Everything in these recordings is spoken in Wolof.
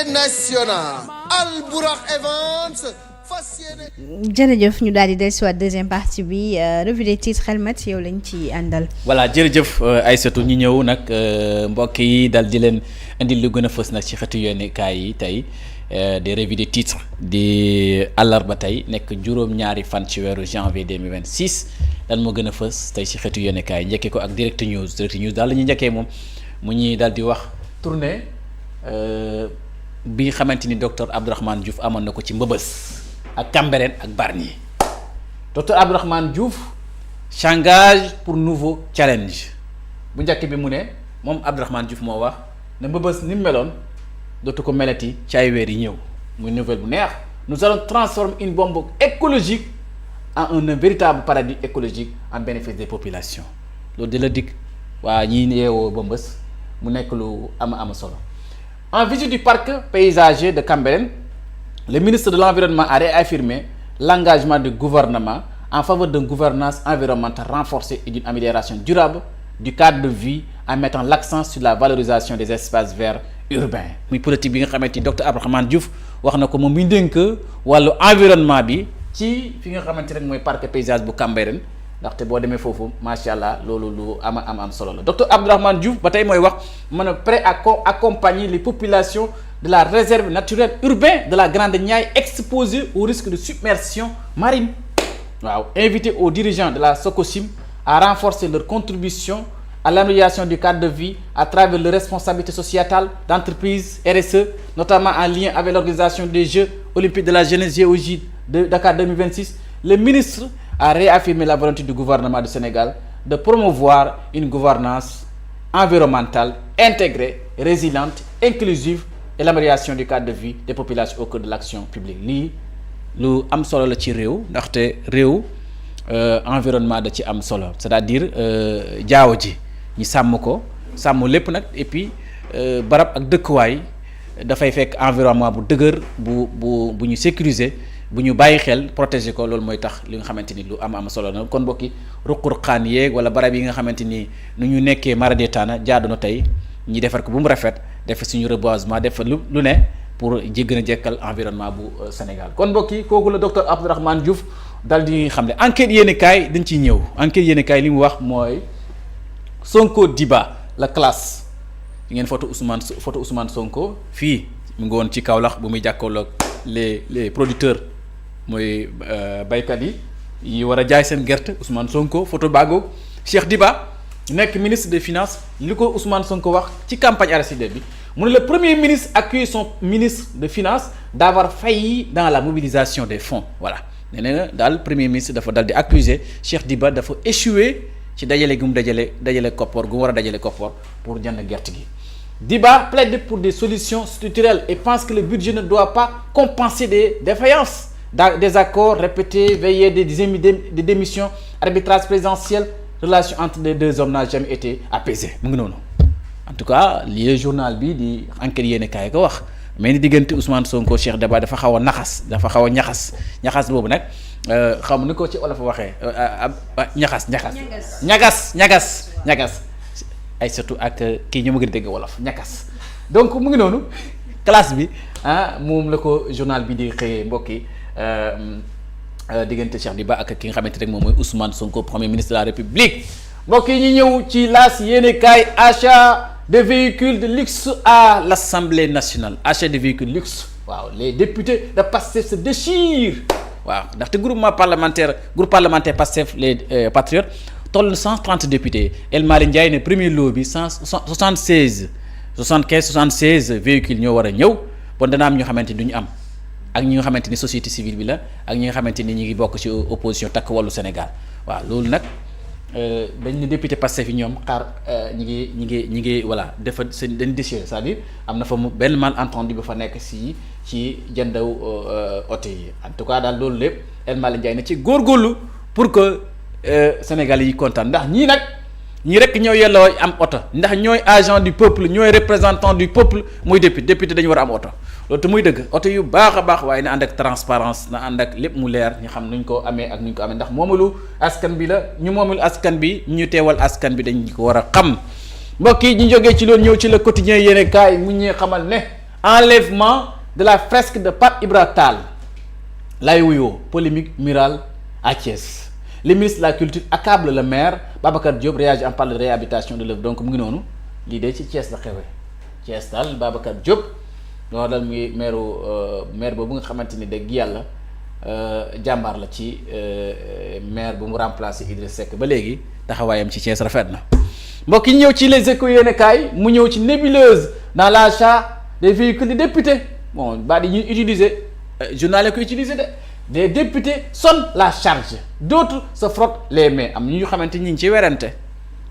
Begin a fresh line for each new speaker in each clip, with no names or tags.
national Albourakh Events fas yéene.
jërëjëf ñu daal di dellusiwaat deuxième partie bi revue des titres Helmat yow lañ ci àndal.
voilà jërëjëf Aïssatou ñu ñëw nag mbokk yi dal di leen indil lu gën a fës nag ci xeetu yéenekaay yi tey des revues des titres di àllarba tey nekk juróom-ñaari fan ci weeru janvier 2026 lan moo gën a fës tey ci xeetu yéenekaay yi njëkkee ko ak Direct News daal la ñuy njëkkee moom mu ñuy dal di wax tournée bi nga xamante ni docteur Abdourahmane Diouf amoon na ko ci Mbëbës ak Cambérène ak Bargny docteur Abdourahmane Diouf s'engage pour nouveau challenge bu njëkk bi mu ne moom Abdourahmane Diouf moo wax ne Mbëbës ni mu meloon dootu ko melati ci ay weer yi ñëw muy nouvelle bu neex nous allons transformer une bombe écologique en un véritable paradis écologique en bénéfice des populations loolu di la dikk waa ñi yeewoo Mbëbës mu nekk lu ama solo. En visite du parc paysager de Cambérène, le ministre de l'Environnement a réaffirmé l'engagement du gouvernement en faveur d'une gouvernance environnementale renforcée et d'une amélioration durable du cadre de vie en mettant l'accent sur la valorisation des espaces verts urbains. muy politique bi nga xamante ni docteur Abdourahmane Diouf wax na ko moom mi dénk wàllu environnement bi ci fi nga xamante rek mooy parc paysage bu Cambérène ndaxte boo demee foofu macha allah loolu lu am solo la docteur Abdourahmane Diouf ba tey mooy wax mën a prêt à accompagner les populations de la réserve naturelle urbaine de la Grande Niayes exposées au risque de submersion marine waaw invité aux dirigeants de la SOCOSIM à renforcer leur contribution à l'amélioration du cadre de vie à travers leur responsabilité sociétale d'entreprise RSE notamment en lien avec l'organisation des Jeux olympiques de la jeunesse JOJ de Dakar 2026 le ministre a réaffirmé la volonté du gouvernement du Sénégal de promouvoir une gouvernance environnementale intégrée, résiliente, inclusive et l'amélioration du cadre de vie des populations au cœur de l'action publique lii lu am solo la ci réew ndaxte réew environnement da ci am solo c'est-à-dire jaww ji ñi sàmm ko sàmm lépp nag et puis barab ak dëkkuwaay dafay fekk environnement bu dëgër bu ñu sécuriser bu ñu bàyyi xel protéger ko loolu mooy tax li nga xamante ni lu am solo na kon mbokki ruq-ruqaan yeeg wala barab yi nga xamante ni nu ñu nekkee maradetaana jaadu na tey ñi defar ko bu mu rafet def suñu reboisement def lu ne pour gën a jekkal environnement bu Sénégal kon mbokki kooku la docteur Abdourahmane Diouf dal di xam ne enquête yéenekaay dañ ciy ñëw enquête yéenekaay li mu wax mooy Sonko Diba la classe di ngeen photo Ousmane Sonko fii mu ngi woon ci Kaolack bu muy jàkkaarloog les producteurs mooy baykat yi war a jaay seen gerte Ousmane Sonko photo baagoog Cheikh Diba nekk ministre des finances li ko Ousmane Sonko wax ci campagne arachidière bi mu ne le premier ministre accuse son ministre de finances d'avoir failli dans la mobilisation des fonds voilà nee na daal premier ministre dafa dal di accuser Cheikh Diba dafa échoué ci dajale gu mu dajale koppor gu mu war a dajale koppor pour jënd gerte gi. Diba plaide pour des solutions structurelles et pense que le budget ne doit pas compenser des défaillances des accords répétés veillés des démissions arbitrage présidentiel relation entre les deux hommes n'a jamais été apaisée mu ngi noonu en tout cas lii journal bi di enquête yéenekaay ko wax mais ni diggante Ousmane Sonko Cheikh Diba dafa xaw a ñaxas boobu nag xam ni ko ci olof waxee ñagas ay surtout ak kii ñu ma gën a dégg wolof ñakas donc mu ngi noonu classe bi moom la ko journal bi di xëyee mbokk yi diggante Cheikh Diba ak ki nga xamante rek moom mooy Ousmane Sonko premier ministre de la République mbokk yi ñu ñëw ci laas yéenekaay achat de véhicules de luxe à l'Assemblée nationale achat de véhicules luxe waaw les députés de Pastef se déchirent waaw ndaxte groupe parlementaire Pastef les patriotes toll 130 députés El Malick Ndiaye ne premier lot bi 75 véhicules ñoo war a ñëw bon dana am ñoo xamante ni du ñu am ak ñi nga xamante ni société civile bi la ak ñi nga xamante ni ñi ngi bokk ci opposition takk wàllu Sénégal waaw loolu nag dañ ne député Pastef yi ñoom xaar ñi ngi voilà dafa seen dañ déchiré c'est-à-dire am na fa mu benn malentendu ba fa nekk ci jëndaw oto yi en tout cas daal loolu lépp El Malick Ndiaye na ci góorgóorlu pour que Sénégal yi kontaan ndax ñii rek ñoo yelloo am oto ndax ñooy agent du peuple ñooy représentant du peuple muy député dañu war a am oto loolu te muy dëgg oto yu baax a baax waaye na ànd ak transparence na ànd ak lépp mu leer ñu xam nuñ ko amee ak nuñ ko amee ndax moomalu askan bi la ñu moomul askan bi ñu teewal askan bi dañ ko war a xam mbokk yi ñu jógee ci loolu ñëw ci le quotidien yéenekaay mu ñee xamal ne enlèvement de la fresque de Pape Ibra Tall lay wuyoo polémique murale à Thiès le ministre de la culture accable le maire Babacar Diop réagit en parle de réhabilitation de l'œuvre donc mu ngi noonu lii de ci Thiès la xewee Thiès daal Babacar Diop loolu daal muy maire boobu nga xamante ni dëgg yàlla jàmbaar la ci maire bu mu remplacé Idriss Seck ba léegi taxawaayam ci Thiès rafet na mbokk yi ñëw ci les échos yéenekaay mu ñëw ci nébuleuse dans l'achat des véhicules des députés bon ba di ñuy utiliser journal yi ko utiliser de des députés sonnent la charge d'autres se frottent les mains am ñu xamante ñi ngi ci werante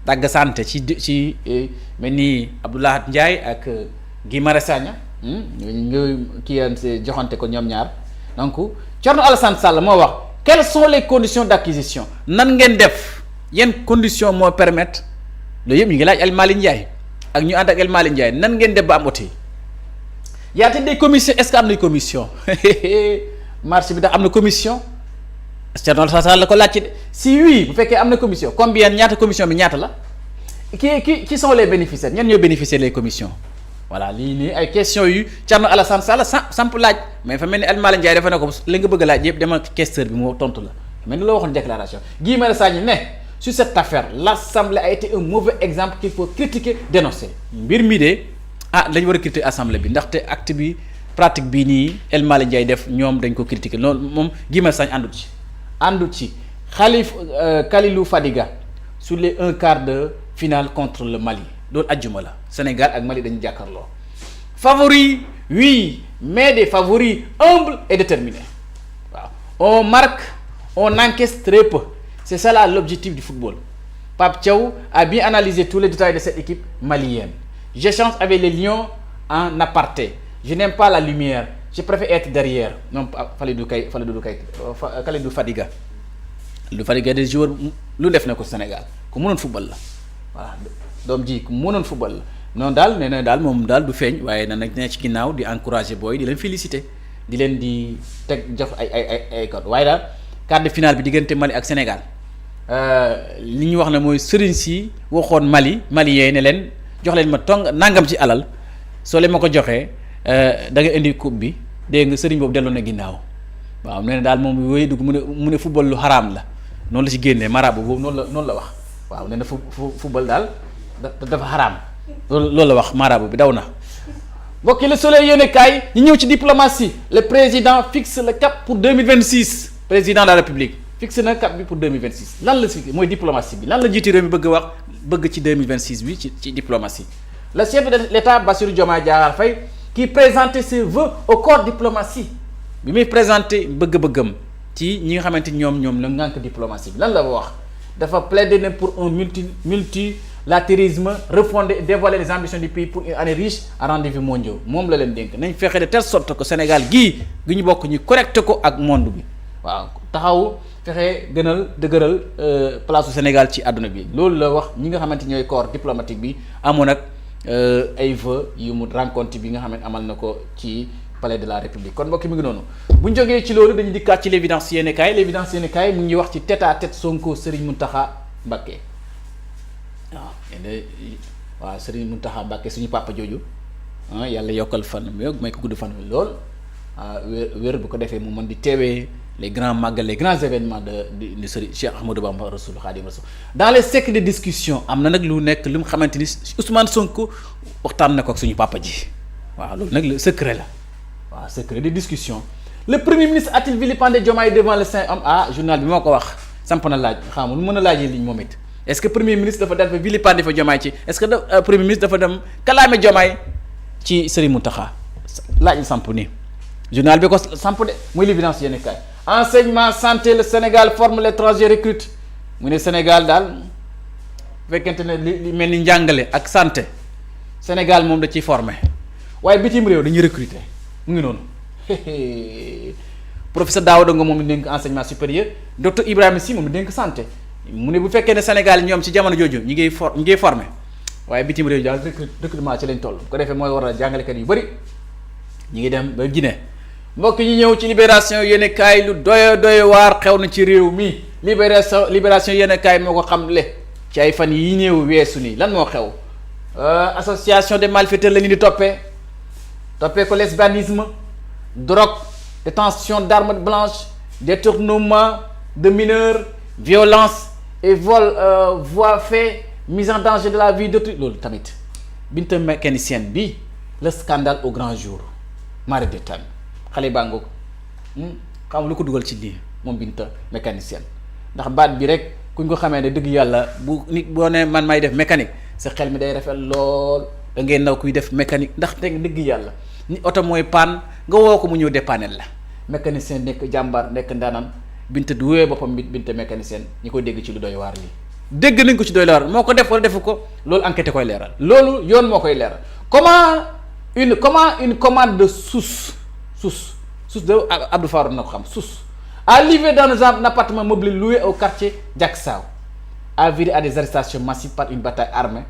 dagg santé ci mel ni Abdoulaye Ndiaye ak Guy Marius Sagna ñu kii se joxante ko ñoom ñaar donc Thierno Alassane Sall moo wax quelles sont les conditions d'acquisition nan ngeen def yenn conditions moo permettre loolu yëpp ñu ngi laaj El Malick Ndiaye ak ñu ànd ak El Malick Ndiaye nan ngeen def ba am oto yi y a des commissions est-ce que am na commission marché bi ndax am na commission Thierno Alassane Sall la ko laajte de si oui bu fekkee am na commission combien ñaata commission bi ñaata la qui sont les bénéficiaires ñan ñoo bénéficier les commissions voilà lii nii ay questions yu Thierno Alassane Sall samp laaj mais fa mel ni El Malick Ndiaye dafa ne ko li nga bëgg a laaj yëpp dama questeur bi mu tontu la mel ni loo waxoon déclaration Guy Marius Sagna ne sur cette affaire l'Assemblée a été un mauvais exemple qu'il faut critiquer dénoncer mbir mi de lañu war a critiquer assemblée bi ndaxte acte bi pratique bii nii El Malick Ndiaye def ñoom dañ ko critiquer loolu moom Guy Marius Sagna àndut ci Kalilou Fadiga sur les 1/4 de finale contre le Mali loolu ajjuma la Sénégal ak Mali dañu jàkkaarloo favoris oui mais des favoris humbles et déterminés waaw on marque on encaisse très peu c'est ça là l'objectif du football Pape Thiaw a bien analysé tous les détails de cette équipe malienne j'échange avec les Lions en aparté je n'aime pas la lumière je préfère être derrière non Kalidou Fadiga des joueurs lu def na ko Sénégal ku mënoon football la voilà doom ji ku mënoon football la noonu daal nee na daal moom daal du feeñ waaye na nag ne ci ginnaaw di encourager booy di leen féliciter di leen di teg jox ay code waaye daal quart de finale bi diggante Mali ak Sénégal li ñu wax ne mooy sëriñ si waxoon Malien ne leen jox leen ma nangam ci alal soo leen ma ko joxee da nga indi coupe bi dégg nga sëriñ boobu delloo na ginnaaw waaw nee na daal moom yooyu dugg mu ne football lu xaraam la noonu la ci génnee marabu boobu noonu la wax waaw nee na football daal dafa xaraam loolu la wax marabu bi daw na. mbokk yi Le Soleil yéenekaay ñu ñëw ci diplomatie le président fixe le cap pour 2026 président de la République fixe na cap bi pour 2026 lan la si mooy diplomatie bi lan la jiitu réew mi bëgg ci 2026 bi ci diplomatie le chef de l'État Bassirou Diomaye Diakhar Faye qui présentait ses vœux au corps diplomatie bi muy présenté bëgg-bëggam ci ñi nga xamante ñoom la ngànk diplomatie bi lan la wax dafa plaider ne pour un multilatéralisme refondé dévoiler les ambitions du pays pour une année riche à rendez-vous mondiaux moom la leen dénk nañ fexe de telle sorte que Sénégal gi ñu bokk ñu correcté ko ak monde bi waaw taxaw fexe gënal dëgëral place u Sénégal ci àdduna bi loolu la wax ñi nga xamante ñooy corps diplomatique bi amoon ak ay vœux yu mu rencontre bi nga xam ne amal na ko ci palais de la République kon mbokk mi ngi noonu bu ñu jógee ci loolu dañu dikkaat ci l'évidence yéenekaay mu ngi wax ci tête à tête Sonko Serigne Mountakha Mbacké waaw Serigne Mountakha Mbacké suñu papa jooju yàlla yokkal fan may ko gudd fan wi lool wér bu ko defee mu mën di teewee les grands magal les grands événements de Serigne Cheikh Ahmadou Bamba Rassoul Khadim Rassoul dans les cercles de discussion am na nag lu nekk lu mu xamante ni Ousmane Sonko waxtaan na ko ak suñu papa ji waaw loolu nag le secret la waaw secret de discussion le premier ministre a-t-il vilipendé Diomaye devant le Saint-Homme journal bi moo ko wax samp na laaj xam nga lu mën a laajee liñ moom it est-ce que premier ministre dafa def vilipendé fa Diomaye ci est-ce que premier ministre dafa dem kalaame Diomaye ci Serigne Mountakha laaj samp nii journal bi ko samp de muy l'évidence yéen kaay enseignement santé le Sénégal forme l'étranger recrute mu ne Sénégal daal bu fekkente ne li mel ni njàngale ak santé Sénégal moom da ciy formé waaye bitim réew dañuy recruter mu ngi noonu professeur Daouda Ngom moom dénk enseignement supérieur docteur Ibrahima Sy moom dénk santé mu ne bu fekkee ne Sénégal ñoom ci jamono jooju ñi ngay formé waaye bitim réew daal recrutement ci lañ toll bu ko defee mooy war a jàngalekat yu bëri ñi ngi dem ba Guinée mbokk ñi ñëw ci libération yéen kaay lu doy waar xew na ci réew mi libération yéen kaay moo ko xamle ci ay fan yi néew weesu nii lan moo xew association des malfaiteurs la ñu di toppee toppee ko lesbianisme drogue détention d'armes blanches détournement de mineurs violence et vol voies fait mise en danger de la vie d'autrui loolu tamit Binta mécanicienne bi le scandale au grand jour mari de tam xale baa ngoog xam lu ko dugal ci lii moom Binta mécanicienne ndax baat bi rek kuñ ko xamee ne dëgg yàlla bu nit boo ne man may def mécanique sa xel mi day rafet lool da ngay naw kuy def mécanique ndax teg dëgg yàlla ni oto mooy panne nga woo ko mu ñëw dépanner la mécanicien nekk jàmbaar nekk ndaanaan Binta du wéyee boppam Binta mécanicienne ñi koy dégg ci lu doy waar lii dégg nañ ko ci doy waar moo ko def wala defu ko loolu enquête koy leeral loolu yoon moo koy leeral comment une commande de sous de Abdou Farouk na ko xam sous a livré dans un appartement meublé loué au quartier Diacksao a viré à des arrestations massives par une bataille armée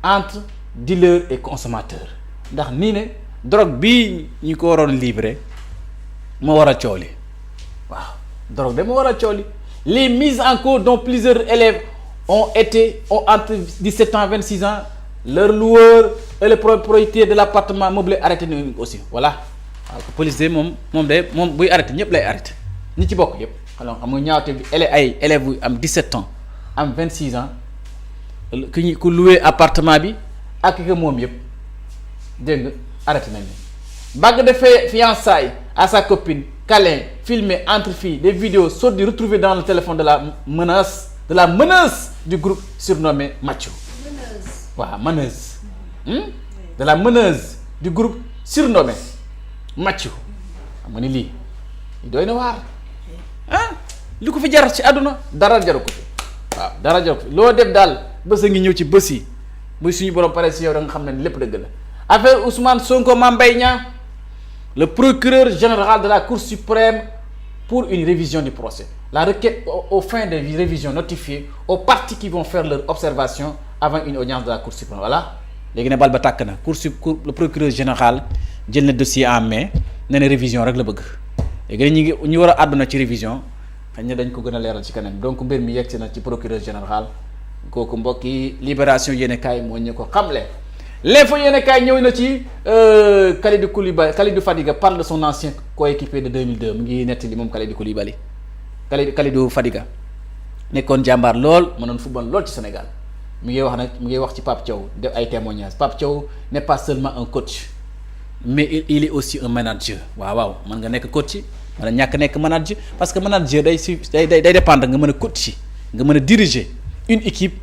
entre dealers et consommateurs ndax nii ne drogue bii ñu ko waroon livré moo war a coow li waaw drogue de moo war a coow li les mises en cause dont plusieurs élèves ont entre 17 ans 26 ans leur loueur et le propriétaire de l'appartement meublé arrêté nañu aussi voilà waaw police de moom buy arrêté ñëpp lay arrêté ñi ci bokk yëpp xam nga ñaawte bi ay élèves yu am 17 ans am 26 ans ku loué appartement bi ak ki moom yëpp dégg nga arrêté nañ leen bague de fiançailles à sa copine câlin filmé entre filles des vidéos sorties retrouvées dans le téléphone de la meneuse du groupe surnommé Macho waaw meneuse de la meneuse du groupe surnommé Macho xam nga ni lii doy na waar lu ko fi jar ci àdduna dara jaru ko fi waaw dara jaru ko fi loo def daal bés a ngi ñëw ci bés yi muy suñu borom pare si yow da nga xam ne lépp dëgg la affaire Ousmane Sonko Mame Mbaye Niang le procureur général de la Cour suprême pour une révision du procès la requête aux fins de révision notifiée aux parties qui vont faire leur observation avant une audience de la Cour suprême voilà léegi ne bal ba tàkk na le procureur général jël na dossier en main ne na révision rek la bëgg léegi ñu war a àdduna ci révision xëy na dañ ko gën a leeral ci kanam donc mbir mi yegg si na ci procureur général kooku mbokk yi libération yéene kaay moo ñu ko xamle l'info yéene kaay ñëw na ci Kalidou Fadiga parle de son ancien coéquipier de 2002 mu ngi nettali moom Kalidou Fadiga nekkoon jàmbaar lool mënoon football lool ci Sénégal mu ngi wax ci Pape Thiaw def ay témoignages Pape Thiaw n'est pas seulement un coach mais il est aussi un manager waaw mën nga nekk coach mën a ñàkk nekk manager parce que manager day dépendre nga mën a coach nga mën a diriger une équipe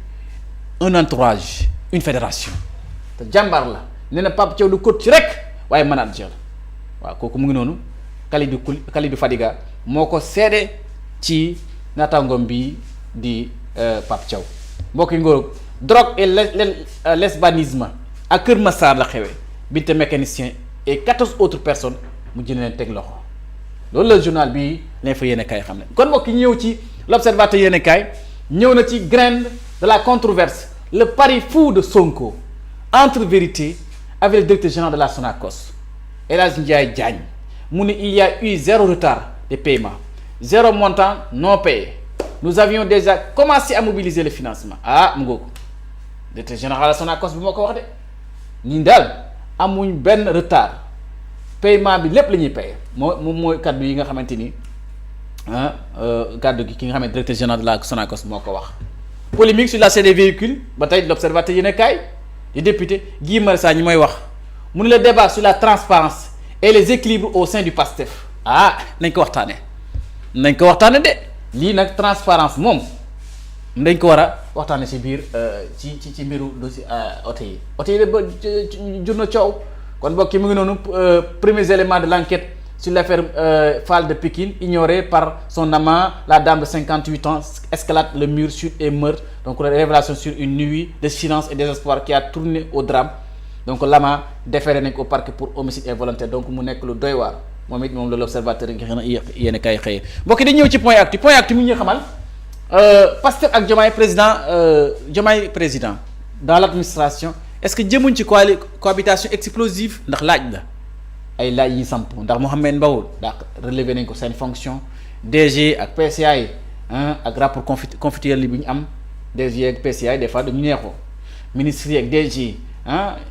un entourage une fédération te jàmbaar la nee na Pape Thiaw du coach rek waaye manager waaw kooku mu ngi noonu Kalidou Fadiga moo ko seede ci naataangoom bi di Pape Thiaw mbokk yi ngóor drogue et lesbianisme ak Kër Massar la xewee Binta mécanicien et 14 autres personnes mu jël leen teg loxo loolu la journal bi l'info yéene kaay xam ne kon mbokk yi ñëw ci l'observateur yéene kaay ñëw na ci graine de la controverse le pari fou de Sonko entre vérité avec le directeur général de la Sonacos El Hadji Ndiaye Diagne mu ne il y a eu 0 retard de paiement 0 montant non payé nous avions déjà commencé à mobiliser le financement mu ngoo ko directeur général de la Sonacos bi moo ko wax de ñun daal amuñ benn retard paiement bi lépp la ñuy paye mooy kaddu yi nga xamante ni kaddu gi ki nga xamante directeur général de la Sonacos moo ko wax. polémique sur l'achat des véhicules ba tey l'observateur yéen a kaay di député Guy Marius Sagna ñi mooy wax mu ne le débat sur la transparence et les équilibres au sein du PASTEF nañ ko waxtaanee de lii nag transparence moom dañ ko war a waxtaanee ci biir ci mbiru dossier oto yi de ba jur na coow kon mbokk yi mu ngi noonu premiers éléments de l'enquête sur l'affaire Fall de Pikine ignorée par son amant la dame de 58 ans escalade le mur chute et meurt donc révélation sur une nuit de silence et désespoir qui a tourné au drame donc l'amant déféré nañ ko au parquet pour homicide involontaire donc mu nekk lu doy waar moom la l'observateur nga xam ne yéen a kaay xëyee mbokk yi dañ ñëw ci point actu mu ñu xamal Pastef ak Diomaye président dans l'administration est-ce que jëmuñ ci cohabitation explosive ndax laaj la ay laaj yi samp ndax Mouhamed Mbow ndax relevé nañ ko seen fonction DG ak PCA yi ak rapport confidentiel bi ñu am DG ak PCA yi des fois dañu neexoo ministres yi ak DG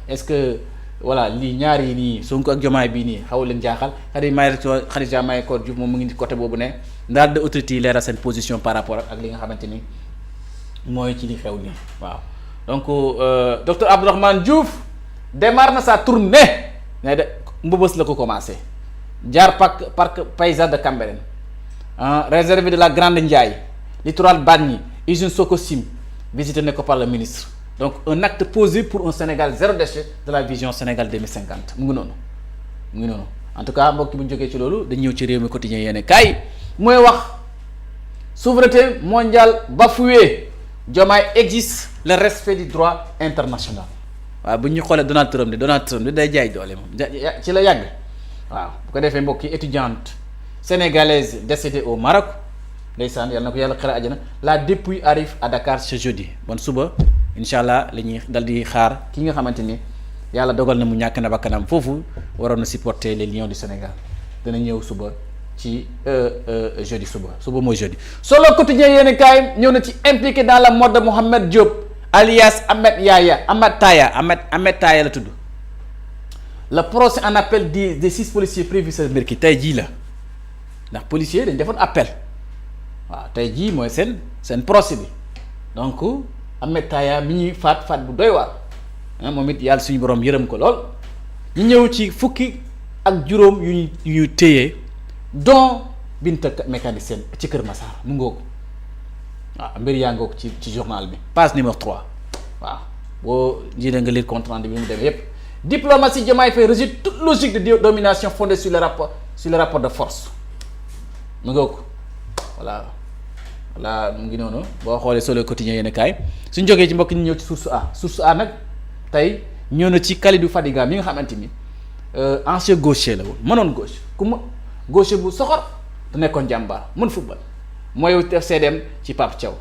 est-ce que voilà lii ñaar yi nii Sonko ak Diomaye bii nii xaw leen jaaxal Khadija Mahécor Diouf moom mu ngi ci côté boobu ne ndaal de autorité yi leeral seen position par rapport ak li nga xamante ni mooy ci li xew nii waaw donc docteur Abdourahmane Diouf démarre na sa tournée ne de Mbëbës la ko commencé jaar parc paysage de Cambérène réserve de la Grande Ndiaye littoral Bargny usine Sococim visité ne ko par le ministre donc un acte posé pour un Sénégal zéro déchet de la vision Sénégal 2050 mu ngi noonu en tout cas mbokk bu ñu jógee ci loolu dañ ñëw ci réew mi quotidien yéene kaay mooy wax souveraineté mondiale bafouée Diomaye exige le respect du droit international waaw bu ñu xoolee Donald Trump bi day jaay doole moom ci la yàgg waaw bu ko defee mbokk yi étudiante sénégalaise décédée au Maroc ndeysaan yàlla na ko yàlla xare àjjana la dépouille arrive à Dakar ce jeudi bon suba incha allah la ñuy dal di xaar ki nga xamante ni yàlla dogal na mu ñàkk na bakkanam foofu waroon na supporter les Lions du Sénégal dana ñëw suba ci jeudi suba mooy jeudi. Solo Quotidien yéen kaay ñëw na ci impliqué dans la mort de Mohamed Diop alias Ahmed Taya la tudd. Le procès en appel des 6 policiers prévus ce mercredi tey jii la ndax policiers dañ defoon appel waaw tey jii mooy seen procès bi donc Ahmed Taya mi ñuy faat bu doy waar moom it yàlla suñu borom yërëm ko lool ñu ñëw ci fukki ak juróom yu ñuy téye dont Binta mécanicienne ci Kër Massar mu ngoog waaw mbir yaa ngoog ci journal bi page numéro 3 waaw boo jëlee nga lire compte rendu bi mu demee yépp. Diplomatie Diomaye Faye rejette toute logique de domination fondée sur le rapport de force mu ngoog voilà mu ngi noonu boo xoolee Solo Quotidien yéen kaay suñ jógee ci mbokk ñu ñëw ci source A nag tey ñëw na ci Kalidou Fadiga mi nga xamante ni ancien gaucher la woon mënoon gaucher bu soxor te nekkoon jàmbaar mën football mooy def CDM ci Pape Thiaw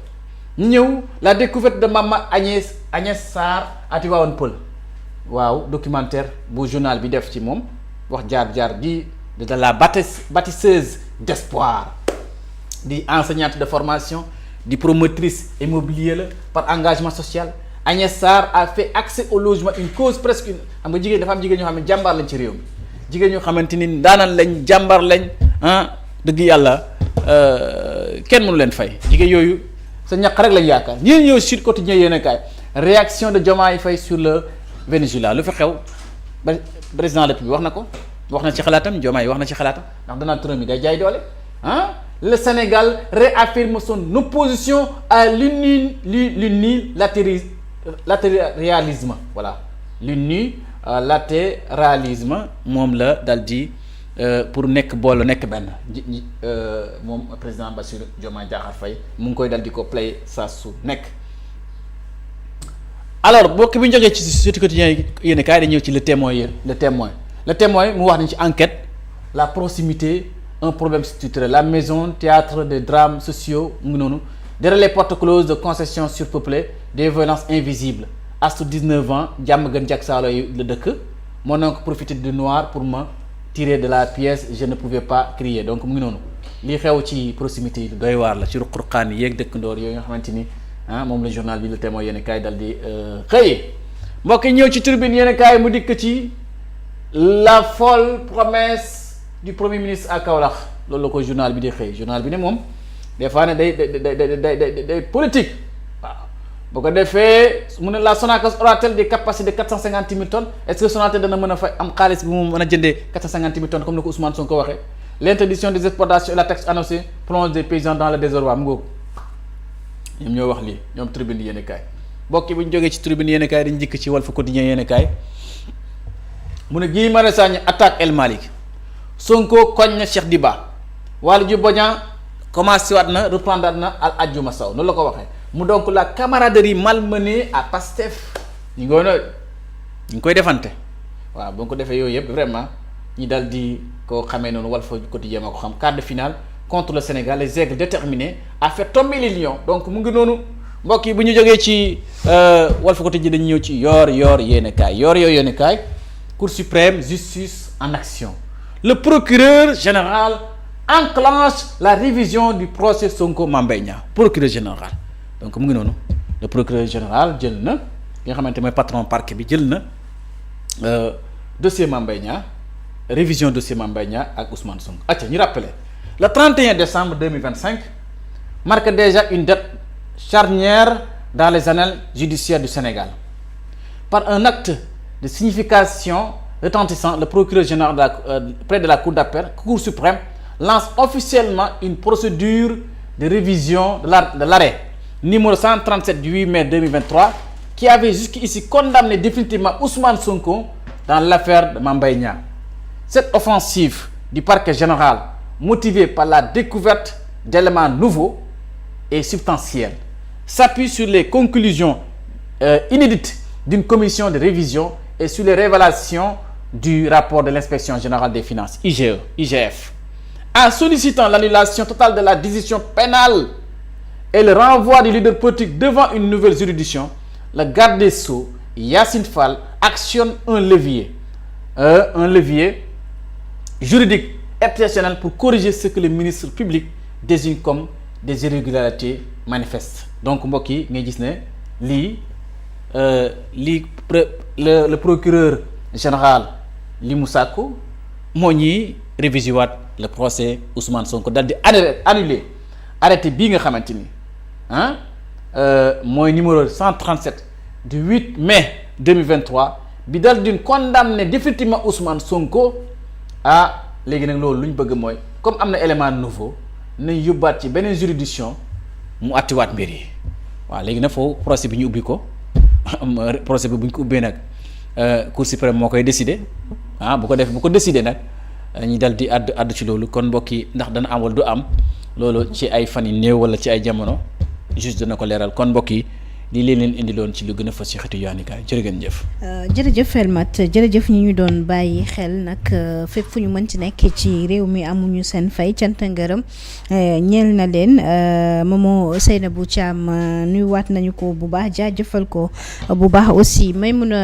ñu ñëw la découverte de Mama Agnès Sarr à Tivaouane Peulh waaw documentaire bu journal bi def ci moom wax jaar di de la bâtisseuse d'espoir di enseignante de formation di promotrice immobilier la par engagement social Agnès Sarr a fait accès au logement une cause presque une xam nga jigéen dafa am jigéen ñoo xam ne jàmbaar lañ ci réew mi jigéen ñoo xamante ni daanaan lañ jàmbaar lañ dëgg yàlla kenn mënu leen fay jigéen yooyu sa ñaq rek lañ yaakaar ñi ñëw Sud Quotidien yéen a kaay réaction de Diomaye Faye sur le Venezuela lu fi xew président de la République wax na ci xalaatam Diomaye wax na ci xalaatam ndax Donald Trump yi day jaay doole le Sénégal réaffirme son opposition à l'unilatéralisme voilà l'unilatéralisme moom la dal di pour nekk boole nekk benn moom président Bassirou Diomaye Diakhar Faye mu ngi koy dal di ko play saa su nekk. alors bokk bi ñu jógee ci Sud Quotidien yéen kaay dañu ñëw ci le témoin mu wax nañ ci enquête la proximité un problème structurel la maison théâtre des drames sociaux mu ngi noonu derrière les portes closes de concessions surpeuplées des violences invisibles astu 19 ans jàmm gën jak saalo yi la dëkk moo na ko profité du noir pour me tirer de la pièce je ne pouvais pas crier donc mu ngi noonu lii xew ci proximité yi doy waar la ci ruq-ruqaan yi yeeg dëkk ndoor yooyu nga xamante ni moom la journal bi le témoin yéen kaay dal di xëyee mbokk ñëw ci Tribune yéen kaay mu dikk ci la folle promesse du premier ministre à Kaolack loolu la ko journal bi di xëy journal bi ne moom des fois ne day politique waaw boo ko defee mu ne la Sonacos aura-t-elle des capacités de 450 000 tonnes est-ce que Sonatel dana mën a fay am xaalis bi mu mën a jëndee 450 000 tonnes comme ni ko Ousmane Sonko waxee l'interdiction des exportations et la taxe annoncée plonge des paysans dans le désarroi mu ngoog ñoom ñoo wax lii ñoom Tribune yéen kaay bokki bu ñu jógee ci Tribune yéen kaay dañu njëkk ci Walf Quotidien yéen kaay mu ne Guy Marius Sagna attaque El Malick Sonko koñ na Cheikh Diba Waly Diouf Bodiang commencé waat na reprendre na al Adjuma Sow noonu la ko waxee mu donc la camaraderie malmenée à Pastef ñu ngi koy defante waaw boo ko defee yooyu yëpp vraiment ñi dal di ko xamee noonu Walf Quotidien ma ko xam quart de finale contre le Sénégal les aigles déterminés à faire tomber les lions donc mu ngi noonu mbokk yi bu ñu jógee ci Walf Quotidien dañu ñëw ci yoor yéene kaay Cour suprême justice en action le procureur général enclenche la révision du procès Sonko Mame Mbaye Niang procureur général donc mu ngi noonu le procureur général jël na ki nga xamante mooy patron parquet bi jël na dossier Mame Mbaye Niang révision dossier Mame Mbaye Niang ak Ousmane Sonko. acca ñu rappelé le 31 décembre 2025 marque déjà une date charnière dans les annales judiciaires du Sénégal. Par un acte de signification retentissant, le procureur général près de la Cour d'appel, Cour suprême, lance officiellement une procédure de révision de l'arrêt numéro 137 du 8 mai 2023 qui avait jusqu'ici condamné définitivement Ousmane Sonko dans l'affaire de Mame Mbaye Niang. Cette offensive du parquet général, motivée par la découverte d'éléments nouveaux et substantiels, s'appuie sur les conclusions inédites d'une commission de révision et sur les révélations du rapport de l'inspection générale des finances, IGF. En sollicitant l'annulation totale de la décision pénale et le renvoi du leader politique devant une nouvelle juridiction, le garde des Sceaux, Yassine Fall, actionne un levier juridique exceptionnel pour corriger ce que le ministre public désigne comme des irrégularités manifestes. Donc mbokk yi ngay gis ne le procureur général li mu sàkku moo ñuy réviser waat le procès Ousmane Sonko dal di annuler arrêté bii nga xamante ni mooy numéro 137 du 8 mai 2023 bi dal di condamner définitivement Ousmane Sonko léegi nag loolu lu ñu bëgg mooy comme am na élément nouveau nañ yóbbaat ci beneen juridiction mu àttiwaat mbir yi waaw léegi nag foofu procès bi ñu ubbi ko procès bi bu ñu ko ubbee nag Cour suprême moo koy décider bu ko décider nag ñu dal di àddu ci loolu kon mbokk yi ndax dana am wala du am loolu ci ay fan yi néew wala ci ay jamono juste dana ko leeral kon mbokk yi lii leen indiloon ci lu gën a fas ci xeetu yaanikaay jërë ngeen jëf.
jërëjëf Helmat jërëjëf ñi ñu doon bàyyi xel nag fépp fu ñu mën ci nekk ci réew mi amuñu seen fay cant ngërëm ñeel na leen Momo Seynabou Thiam nuyuwaat nañu ko bu baax jaajëfal ko bu baax aussi may mun a